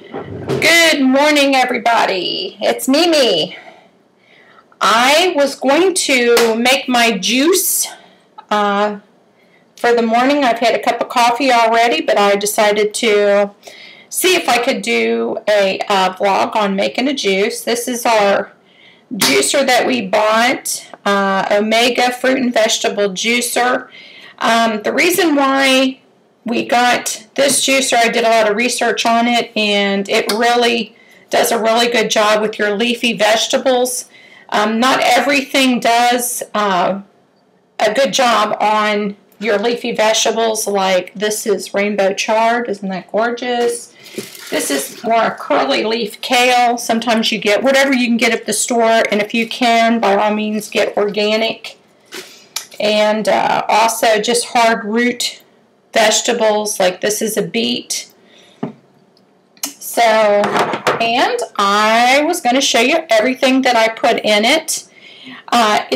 Good morning, everybody. It's Mimi. I was going to make my juice for the morning. I've had a cup of coffee already, but I decided to see if I could do a vlog on making a juice. This is our juicer that we bought, Omega Fruit and Vegetable Juicer. The reason why we got this juicer, I did a lot of research on it, and it really does a really good job with your leafy vegetables. Not everything does a good job on your leafy vegetables, like this is rainbow chard. Isn't that gorgeous? This is more curly leaf kale. Sometimes you get whatever you can get at the store, and if you can, by all means, get organic. And also just hard root vegetables, like this is a beet. So, and I was going to show you everything that I put in it.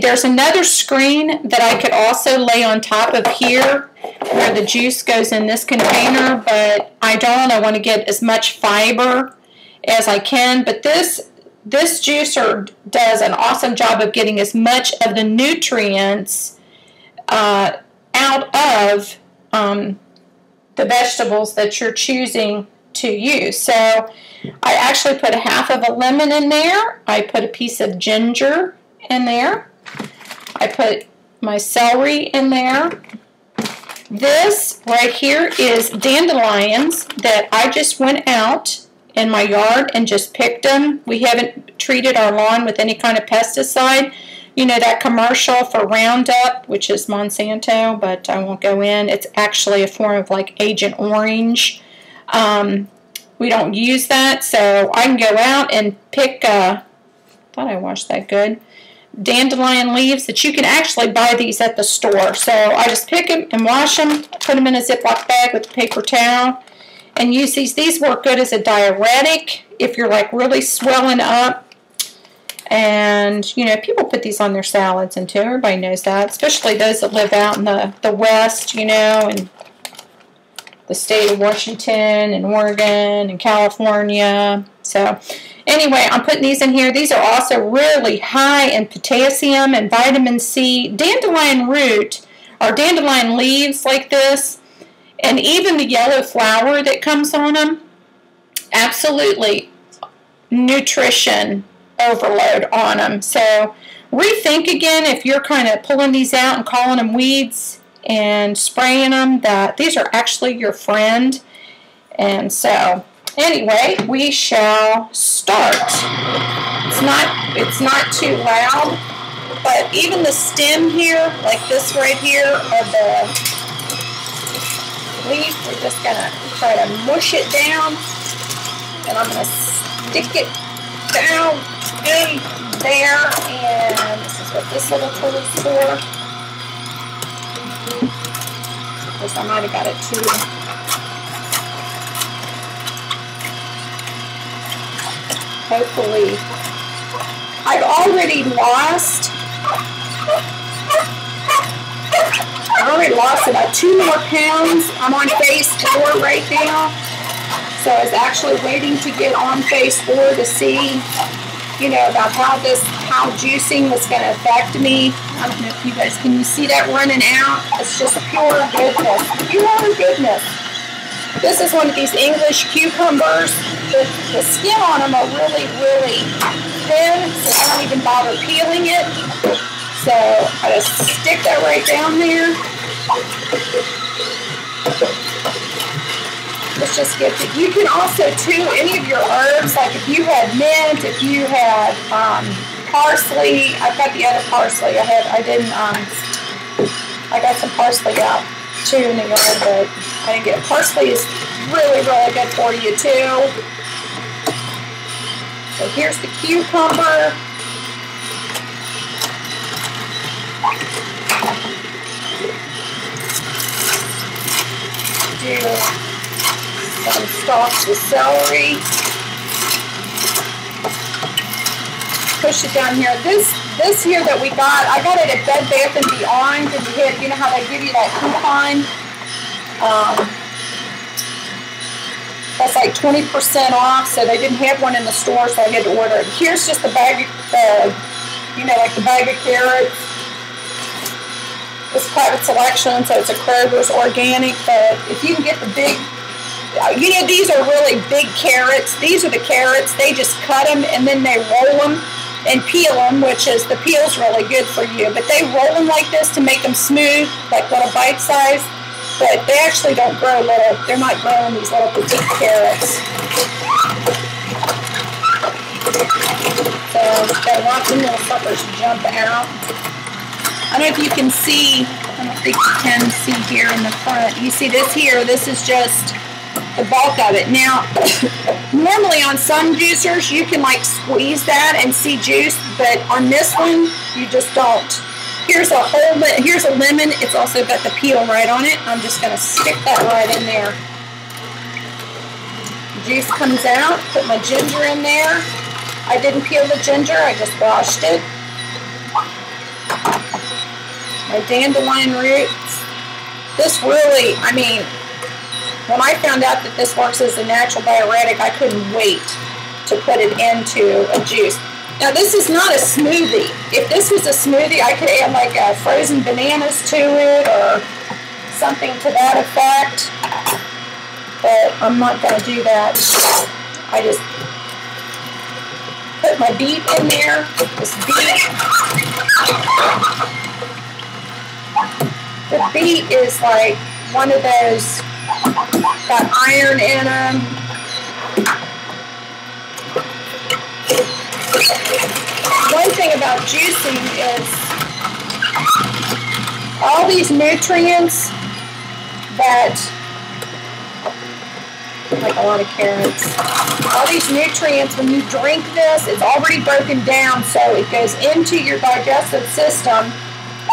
There's another screen that I could also lay on top of here where the juice goes in this container, but I don't. I want to get as much fiber as I can, but this juicer does an awesome job of getting as much of the nutrients out of the vegetables that you're choosing to use. So I actually put half of a lemon in there. I put a piece of ginger in there. I put my celery in there. This right here is dandelions that I just went out in my yard and just picked them. We haven't treated our lawn with any kind of pesticide. You know that commercial for Roundup, which is Monsanto, but I won't go in. It's actually a form of like Agent Orange. We don't use that, so I can go out and pick, thought I washed that good, dandelion leaves that you can actually buy these at the store. So I just pick them and wash them, put them in a Ziploc bag with a paper towel, and use these. These work good as a diuretic if you're like really swelling up. And, you know, people put these on their salads, and too. Everybody knows that, especially those that live out in the West, you know, and the state of Washington and Oregon and California. So, anyway, I'm putting these in here. These are also really high in potassium and vitamin C. Dandelion root, or dandelion leaves like this, and even the yellow flower that comes on them, absolutely nutrition overload on them. So rethink again if you're kind of pulling these out and calling them weeds and spraying them, that these are actually your friend. And so anyway, we shall start. It's not too loud, but even the stem here, like this right here of the leaf, we're just gonna try to mush it down, and I'm gonna stick it down in there, and this is what this little tool is for, because I might have got it too. Hopefully, I already lost about 2 more pounds. I'm on phase 4 right now. So I was actually waiting to get on phase 4 to see, you know, about how juicing was going to affect me. I don't know if you guys, can you see that running out? It's just pure goodness. Pure goodness. This is one of these English cucumbers. The skin on them are really, really thin, so I don't even bother peeling it. So I just stick that right down there. Let's just get it. You can also, too, any of your herbs, like if you had mint, if you had parsley. I've got the other parsley. I got some parsley out, too, in the yard, but I didn't get it. Parsley is really, really good for you, too. So here's the cucumber. Do some stalks of celery. Push it down here. This here that we got, I got it at Bed Bath & Beyond, and you know how they give you that coupon. That's like 20% off, so they didn't have one in the store, so I had to order it. Here's just the bag, you know, like the bag of carrots. It's private selection, so it's a Kroger's organic, but if you can get the big, you know, these are really big carrots. These are the carrots. They just cut them, and then they roll them and peel them, which is, the peel's really good for you. But they roll them like this to make them smooth, like little bite size. But they actually don't grow little. They're not growing these little petite carrots. So gotta watch them little suckers jump out. I don't know if you can see. I don't think you can see here in the front. You see this here? This is just the bulk of it. Now, normally on some juicers, you can like squeeze that and see juice, but on this one, you just don't. Here's a lemon. It's also got the peel right on it. I'm just going to stick that right in there. Juice comes out. Put my ginger in there. I didn't peel the ginger. I just washed it. My dandelion roots. This really, I mean, when I found out that this works as a natural diuretic, I couldn't wait to put it into a juice. Now, this is not a smoothie. If this was a smoothie, I could add like frozen bananas to it or something to that effect. But I'm not going to do that. I just put my beet in there. This beet. The beet is like one of those, got iron in them. One thing about juicing is all these nutrients that, like a lot of carrots, all these nutrients, when you drink this, it's already broken down, so it goes into your digestive system,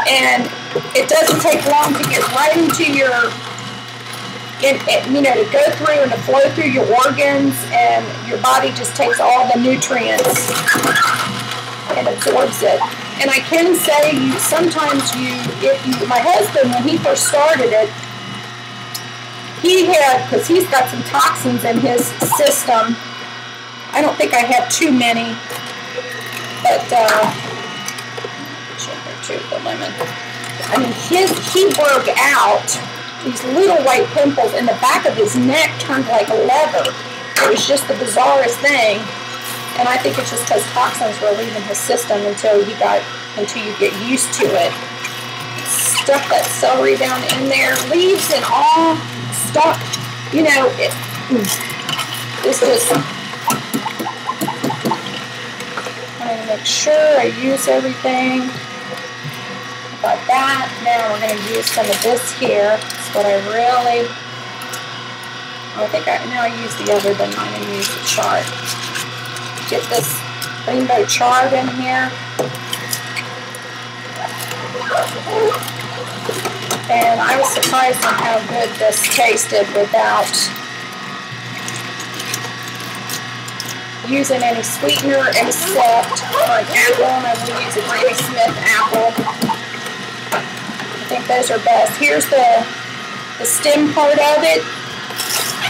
and it doesn't take long to get right into your, you know, to go through and to flow through your organs, and your body just takes all the nutrients and absorbs it. And I can say, my husband, when he first started it, he had, because he's got some toxins in his system. I don't think I have too many, but the lemon. I mean, he broke out these little white pimples in the back of his neck, turned like leather. It was just the bizarrest thing. And I think it's just because toxins were leaving his system until you get used to it. Stuff that celery down in there, leaves and all stuff. You know, it's just, I want to make sure I use everything. Got that. Now we're going to use some of this here. That's what I really, I use the other than I'm going to use the chard. Get this rainbow chard in here. And I was surprised on how good this tasted without using any sweetener except for an apple. And I'm going to use a Granny Smith apple. I think those are best. Here's the stem part of it.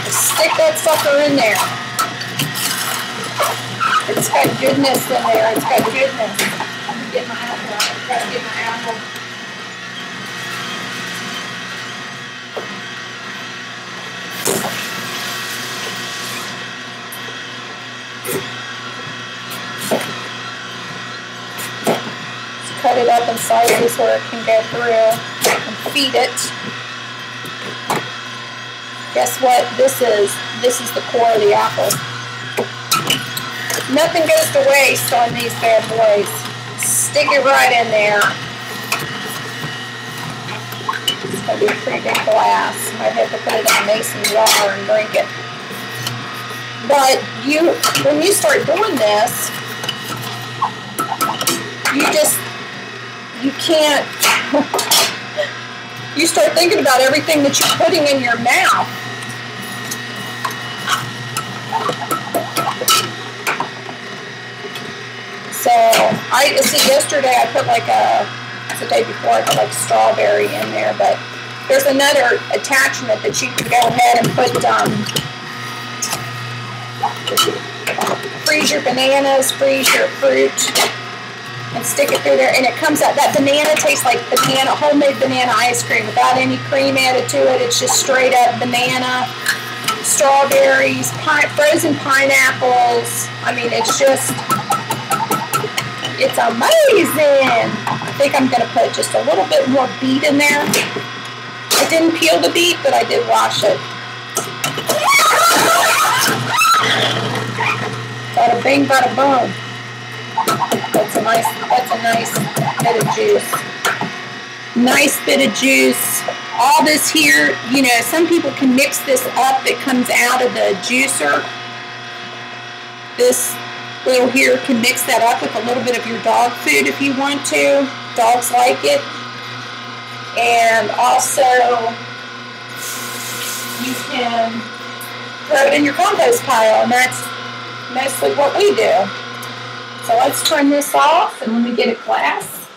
Stick that sucker in there. It's got goodness in there. It's got goodness. Let me get my apple out. I've got to get my apple. Just cut it up in slices where it can go through and feed it. Guess what this is? This is the core of the apple. Nothing goes to waste on these bad boys. Stick it right in there. It's going to be a pretty big glass. Might have to put it in a mason jar and drink it. But when you start doing this, you can't, you start thinking about everything that you're putting in your mouth. So, yesterday I put the day before I put like strawberry in there, but there's another attachment that you can go ahead and put Freeze your bananas, freeze your fruit, and stick it through there. And it comes out, that banana tastes like banana, homemade banana ice cream without any cream added to it. It's just straight up banana, strawberries, frozen pineapples. I mean, it's just, it's amazing. I think I'm going to put just a little bit more beet in there. I didn't peel the beet, but I did wash it. Bada bing, bada boom. That's a nice bit of juice. Nice bit of juice. All this here, you know, some people can mix this up that comes out of the juicer. This little here can mix that up with a little bit of your dog food if you want to. Dogs like it. And also, you can throw it in your compost pile, and that's mostly what we do. So let's turn this off, and let me get a glass.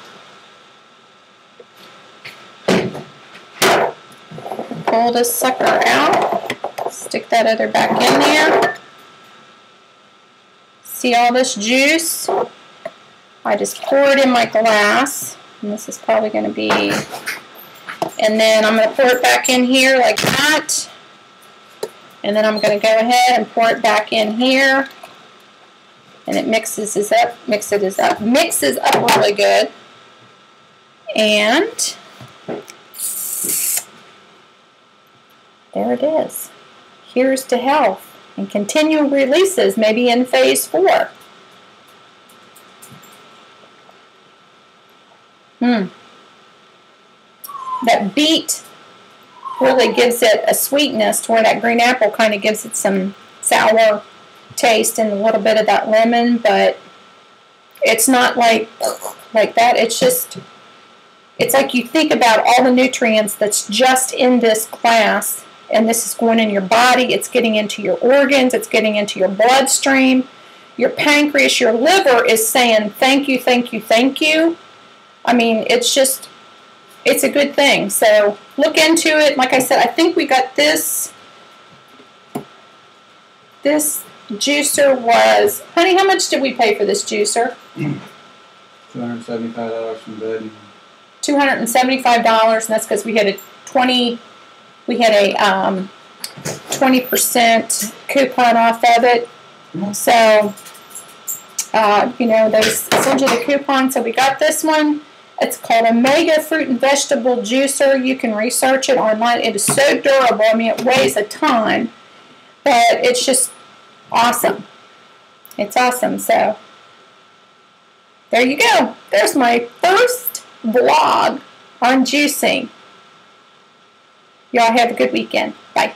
Pull this sucker out. Stick that other back in there. See all this juice? I just pour it in my glass, and this is probably going to be, and then I'm going to pour it back in here like that. And then I'm going to go ahead and pour it back in here. And it mixes up really good. And there it is. Here's to health and continual releases, maybe in phase 4. That beet really gives it a sweetness to where that green apple kind of gives it some sour taste and a little bit of that lemon, but it's not like that. It's just, it's like you think about all the nutrients that's just in this glass, and this is going in your body, it's getting into your organs, it's getting into your bloodstream. Your pancreas, your liver is saying thank you, thank you, thank you. I mean, it's just, it's a good thing. So look into it. Like I said, I think we got this juicer was, honey, how much did we pay for this juicer? $275 from Buddy. $275, and that's because we had a 20% coupon off of it. So, you know, they send you the coupon. So we got this one. It's called Omega Fruit and Vegetable Juicer. You can research it online. It is so durable. I mean, it weighs a ton, but it's just awesome. It's awesome. So there you go. There's my first vlog on juicing. Y'all have a good weekend. Bye.